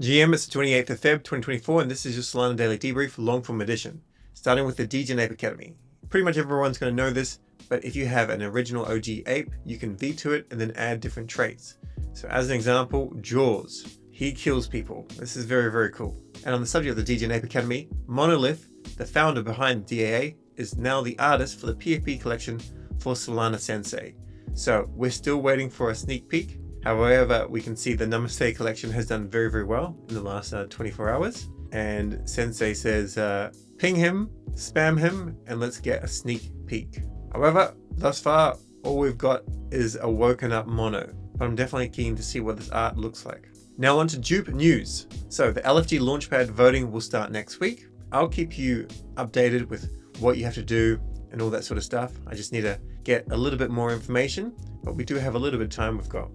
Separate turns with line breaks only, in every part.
GM, it's the 28th of Feb 2024, and this is your Solana Daily Debrief long form edition, starting with the J.U.P Academy. Pretty much everyone's going to know this, but if you have an original OG ape, you can V2 it and then add different traits. So as an example, Jaws. He kills people. This is very, very cool. And on the subject of the J.U.P Academy, Monolith, the founder behind DAA, is now the artist for the PFP collection for Solana Sensei. So we're still waiting for a sneak peek. However, we can see the Namaste collection has done very, very well in the last 24 hours. And Sensei says, ping him, spam him, and let's get a sneak peek. However, thus far, all we've got is a woken up mono, but I'm definitely keen to see what this art looks like. Now on to J.U.P news. So the LFG Launchpad voting will start next week. I'll keep you updated with what you have to do and all that sort of stuff. I just need to get a little bit more information, but we do have a little bit of time. We've got,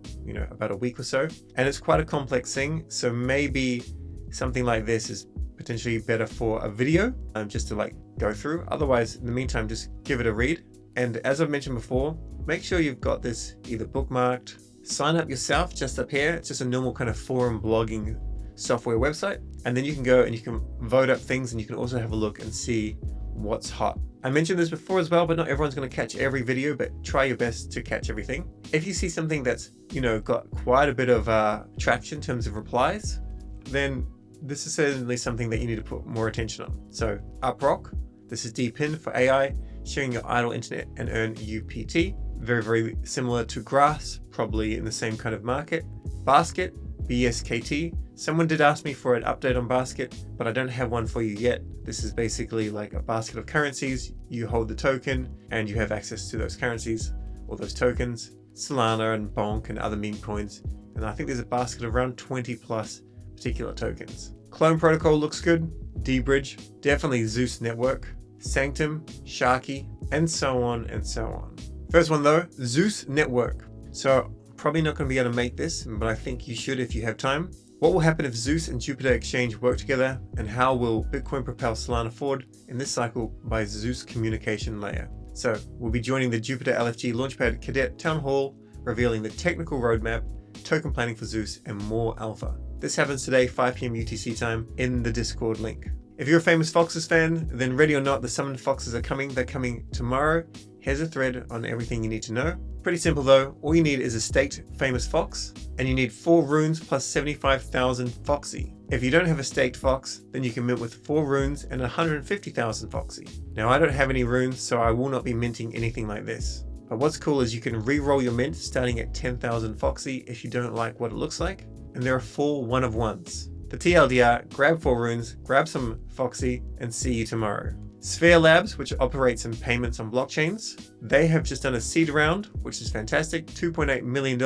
about a week or so, and it's quite a complex thing. So maybe something like this is potentially better for a video, just to go through. Otherwise, in the meantime, just give it a read. And as I've mentioned before, make sure you've got this either bookmarked, sign up yourself just up here. It's just a normal kind of forum blogging software website. And then you can go and you can vote up things, and you can also have a look and see what's hot. I mentioned this before as well, but not everyone's going to catch every video, but try your best to catch everything. If you see something that's, got quite a bit of traction in terms of replies, then this is certainly something that you need to put more attention on. So UPROC, this is DPIN for AI, sharing your idle internet and earn UPT. Very, very similar to Grass, probably in the same kind of market. Basket, BSKT. Someone did ask me for an update on Basket, but I don't have one for you yet. This is basically like a basket of currencies. You hold the token and you have access to those currencies or those tokens, Solana and Bonk and other meme coins. And I think there's a basket of around 20 plus particular tokens. Clone Protocol looks good. D-Bridge, definitely Zeus Network, Sanctum, Sharky, and so on and so on. First one though, Zeus Network. So probably not going to be able to make this, but I think you should if you have time. What will happen if Zeus and Jupiter Exchange work together, and how will Bitcoin propel Solana forward in this cycle by Zeus communication layer? So we'll be joining the Jupiter LFG Launchpad Cadet Town Hall, revealing the technical roadmap, token planning for Zeus, and more alpha. This happens today, 5 PM UTC time, in the Discord link. If you're a Famous Foxes fan, then ready or not, the Summoned Foxes are coming. They're coming tomorrow. Here's a thread on everything you need to know. Pretty simple though. All you need is a staked Famous Fox, and you need 4 runes plus 75,000 Foxy. If you don't have a staked Fox, then you can mint with 4 runes and 150,000 Foxy. Now I don't have any runes, so I will not be minting anything like this. But what's cool is you can re-roll your mint starting at 10,000 Foxy if you don't like what it looks like. And there are 4 one-of-ones. The TLDR, grab 4 runes, grab some Foxy, and see you tomorrow. Sphere Labs, which operates in payments on blockchains, they have just done a seed round, which is fantastic, $2.8 million,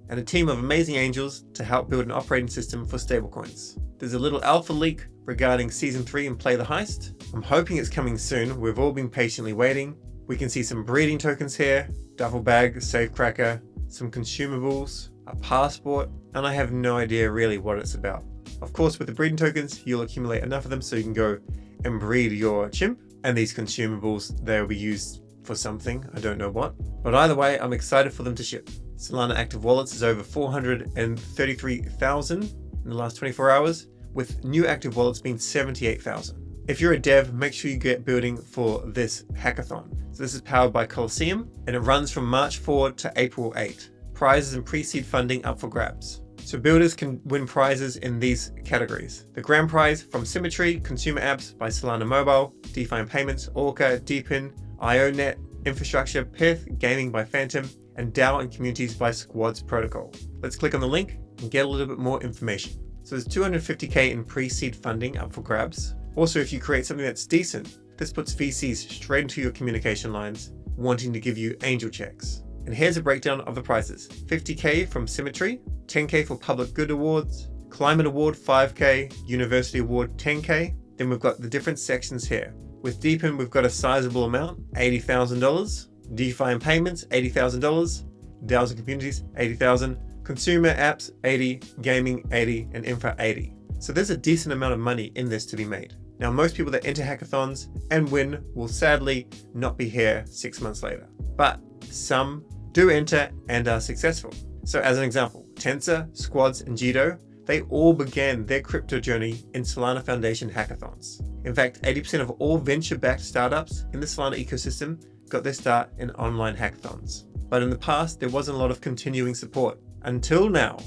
and a team of amazing angels to help build an operating system for stablecoins. There's a little alpha leak regarding Season 3 and Play the Heist. I'm hoping it's coming soon. We've all been patiently waiting. We can see some breeding tokens here, duffel bag, safecracker, some consumables, a passport, and I have no idea really what it's about. Of course, with the breeding tokens, you'll accumulate enough of them so you can go and breed your chimp, and these consumables, they'll be used for something, I don't know what. But either way, I'm excited for them to ship. Solana Active wallets is over 433,000 in the last 24 hours, with new active wallets being 78,000. If you're a dev, make sure you get building for this hackathon. So this is powered by Colosseum, and it runs from March 4 to April 8. Prizes and pre-seed funding up for grabs. So builders can win prizes in these categories. The grand prize from Symmetry, Consumer Apps by Solana Mobile, DeFi and Payments, Orca, DPIN, IONET, Infrastructure, Pith, Gaming by Phantom, and DAO and Communities by Squads Protocol. Let's click on the link and get a little bit more information. So there's 250K in pre-seed funding up for grabs. Also, if you create something that's decent, this puts VCs straight into your communication lines, wanting to give you angel checks. And here's a breakdown of the prizes. 50K from Symmetry, 10K for Public Good Awards, Climate Award 5K, University Award 10K. Then we've got the different sections here. With DPIN, we've got a sizable amount, $80,000. DeFi and Payments, $80,000. DAOs and Communities, $80,000. Consumer Apps, 80, Gaming, 80, and Infra, 80. So there's a decent amount of money in this to be made. Now, most people that enter hackathons and win will sadly not be here 6 months later, but some do enter and are successful. So as an example, Tensor, Squads, and Jito they all began their crypto journey in Solana Foundation hackathons. In fact, 80% of all venture-backed startups in the Solana ecosystem got their start in online hackathons. But in the past, there wasn't a lot of continuing support until now.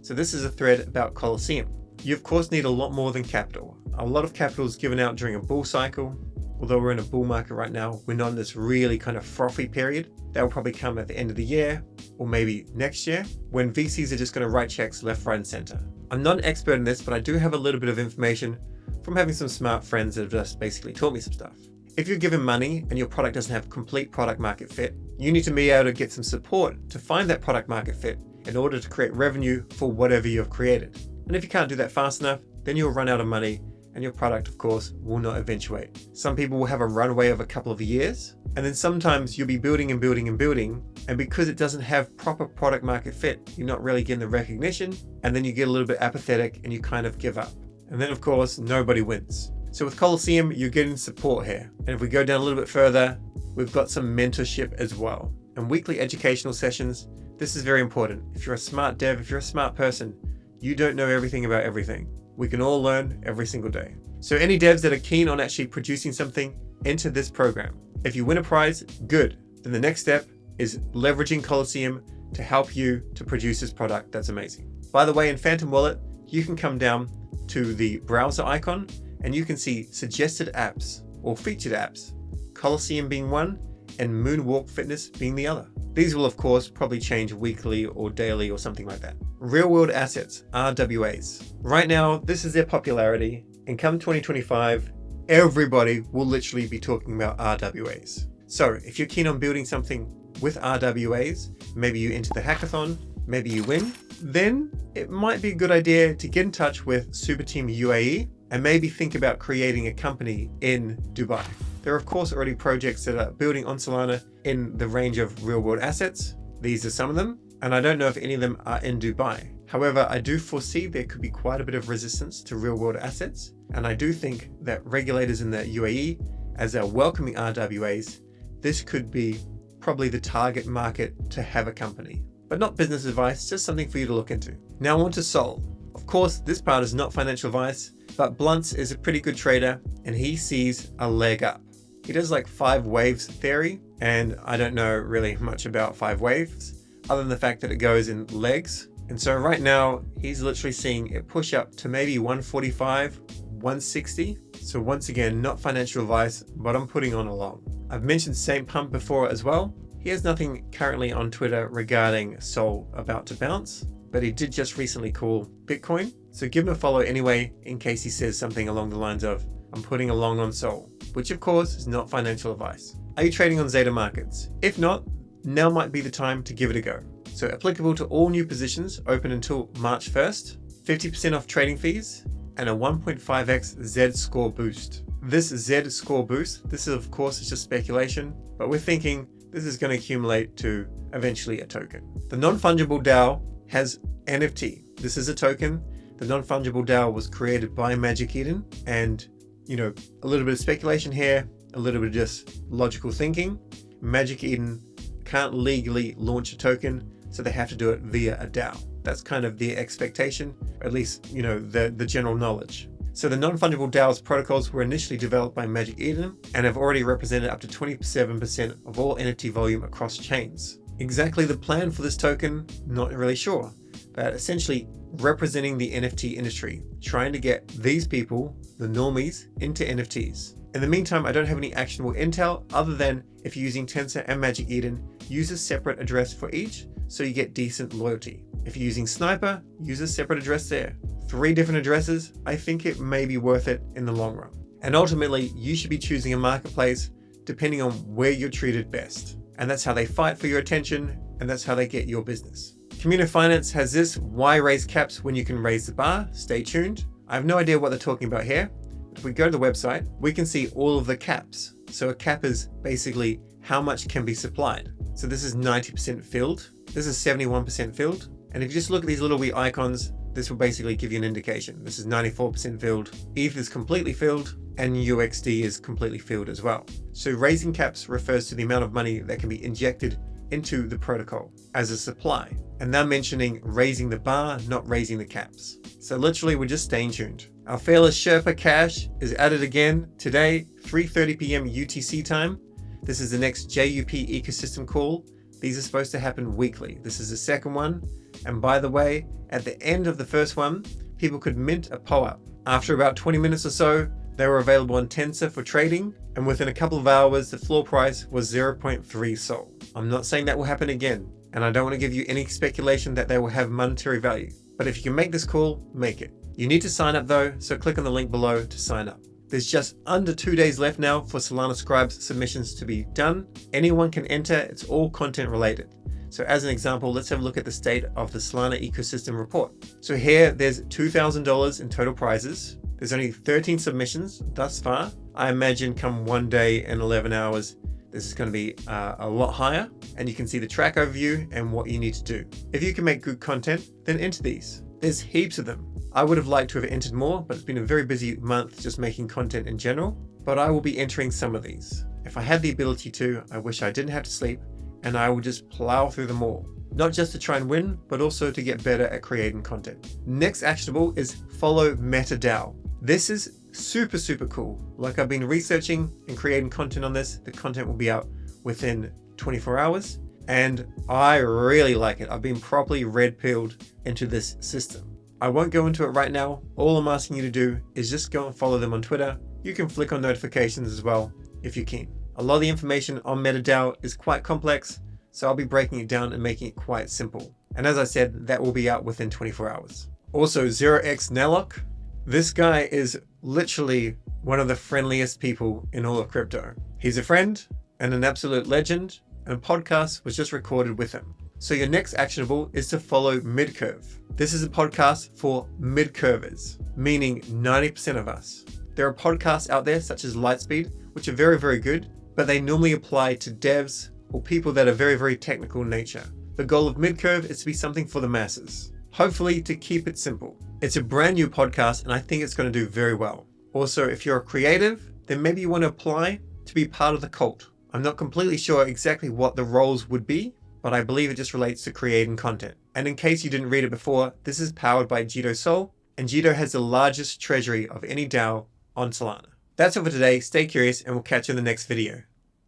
So this is a thread about Colosseum. You of course need a lot more than capital. A lot of capital is given out during a bull cycle. Although we're in a bull market right now, we're not in this really kind of frothy period. That will probably come at the end of the year or maybe next year when VCs are just going to write checks left, right, and center. I'm not an expert in this, but I do have a little bit of information from having some smart friends that have just basically taught me some stuff. If you're given money and your product doesn't have complete product market fit, you need to be able to get some support to find that product market fit in order to create revenue for whatever you've created. And if you can't do that fast enough, then you'll run out of money and your product, of course, will not eventuate. Some people will have a runway of a couple of years, and then sometimes you'll be building and building and building, and because it doesn't have proper product market fit, you're not really getting the recognition, and then you get a little bit apathetic and you kind of give up. And then, of course, nobody wins. So with Colosseum, you're getting support here. And if we go down a little bit further, we've got some mentorship as well. And weekly educational sessions, this is very important. If you're a smart dev, if you're a smart person, you don't know everything about everything. We can all learn every single day. So any devs that are keen on actually producing something, enter this program. If you win a prize, good. Then the next step is leveraging Colosseum to help you to produce this product that's amazing. By the way, in Phantom Wallet, you can come down to the browser icon and you can see suggested apps or featured apps, Colosseum being one and Moonwalk Fitness being the other. These will of course probably change weekly or daily or something like that. Real world assets, RWAs. Right now, this is their popularity, and come 2025, everybody will literally be talking about RWAs. So if you're keen on building something with RWAs, maybe you enter the hackathon, maybe you win, then it might be a good idea to get in touch with Super Team UAE and maybe think about creating a company in Dubai. There are of course already projects that are building on Solana in the range of real world assets. These are some of them, and I don't know if any of them are in Dubai. However, I do foresee there could be quite a bit of resistance to real world assets, and I do think that regulators in the UAE, as they're welcoming RWAs, this could be probably the target market to have a company. But not business advice, just something for you to look into. Now on to Sol. Of course, this part is not financial advice, but Blunts is a pretty good trader and he sees a leg up. He does like 5 waves theory, and I don't know really much about 5 waves, other than the fact that it goes in legs. And so right now, he's literally seeing it push up to maybe 145, 160. So once again, not financial advice, but I'm putting on a long. I've mentioned Saint Pump before as well. He has nothing currently on Twitter regarding Sol about to bounce, but he did just recently call Bitcoin. So give him a follow anyway, in case he says something along the lines of, I'm putting a long on Sol, which of course is not financial advice. Are you trading on Zeta Markets? If not, now might be the time to give it a go. So applicable to all new positions open until March 1st, 50% off trading fees, and a 1.5x Z score boost. This Z score boost, this is of course is just speculation, but we're thinking this is going to accumulate to eventually a token. The non-fungible DAO has NFT. This is a token. The non-fungible DAO was created by Magic Eden, and a little bit of speculation here, a little bit of just logical thinking. Magic Eden can't legally launch a token, so they have to do it via a DAO. That's kind of the expectation, at least, the general knowledge. So the non-fungible DAO's protocols were initially developed by Magic Eden and have already represented up to 27% of all NFT volume across chains. Exactly the plan for this token, not really sure, but essentially representing the NFT industry, trying to get these people, the normies, into NFTs. In the meantime, I don't have any actionable intel other than if you're using Tensor and Magic Eden, use a separate address for each so you get decent loyalty. If you're using Sniper, use a separate address there. 3 different addresses, I think it may be worth it in the long run. And ultimately, you should be choosing a marketplace depending on where you're treated best. And that's how they fight for your attention, and that's how they get your business. Kamino Finance has this, why raise caps when you can raise the bar? Stay tuned. I have no idea what they're talking about here. If we go to the website, we can see all of the caps. So a cap is basically how much can be supplied. So this is 90% filled. This is 71% filled. And if you just look at these little wee icons, this will basically give you an indication. This is 94% filled, ETH is completely filled, and UXD is completely filled as well. So raising caps refers to the amount of money that can be injected into the protocol as a supply. And they're mentioning raising the bar, not raising the caps. So literally we're just staying tuned. Our fearless Sherpa cache is added again today, 3:30 p.m. UTC time. This is the next J.U.P ecosystem call. These are supposed to happen weekly. This is the second one. And by the way, at the end of the first one, people could mint a POAP. After about 20 minutes or so, they were available on Tensor for trading. And within a couple of hours, the floor price was 0.3 Sol. I'm not saying that will happen again. And I don't want to give you any speculation that they will have monetary value. But if you can make this call, make it. You need to sign up though, so click on the link below to sign up. There's just under 2 days left now for Solana Scribes submissions to be done. Anyone can enter, it's all content related. So as an example, let's have a look at the state of the Solana ecosystem report. So here, there's $2,000 in total prizes. There's only 13 submissions thus far. I imagine come 1 day and 11 hours, this is going to be a lot higher, and you can see the track overview and what you need to do. If you can make good content, then enter these. There's heaps of them. I would have liked to have entered more, but it's been a very busy month just making content in general, but I will be entering some of these. If I had the ability to, I wish I didn't have to sleep, and I will just plow through them all. Not just to try and win, but also to get better at creating content. Next actionable is follow MetaDAO. This is super cool. Like I've been researching and creating content on this. The content will be out within 24 hours. And I really like it. I've been properly red-pilled into this system. I won't go into it right now. All I'm asking you to do is just go and follow them on Twitter. You can flick on notifications as well if you're keen. A lot of the information on MetaDAO is quite complex, so I'll be breaking it down and making it quite simple. And as I said, that will be out within 24 hours. Also, 0x Nalok. This guy is literally one of the friendliest people in all of crypto. He's a friend and an absolute legend, and a podcast was just recorded with him. So your next actionable is to follow Midcurve. This is a podcast for mid-curvers, meaning 90% of us. There are podcasts out there such as Lightspeed, which are very good, but they normally apply to devs or people that are very technical in nature. The goal of Midcurve is to be something for the masses. Hopefully to keep it simple. It's a brand new podcast and I think it's going to do very well. Also, if you're a creative, then maybe you want to apply to be part of the cult. I'm not completely sure exactly what the roles would be, but I believe it just relates to creating content. And in case you didn't read it before, this is powered by Jito Sol, and Jito has the largest treasury of any DAO on Solana. That's all for today. Stay curious and we'll catch you in the next video.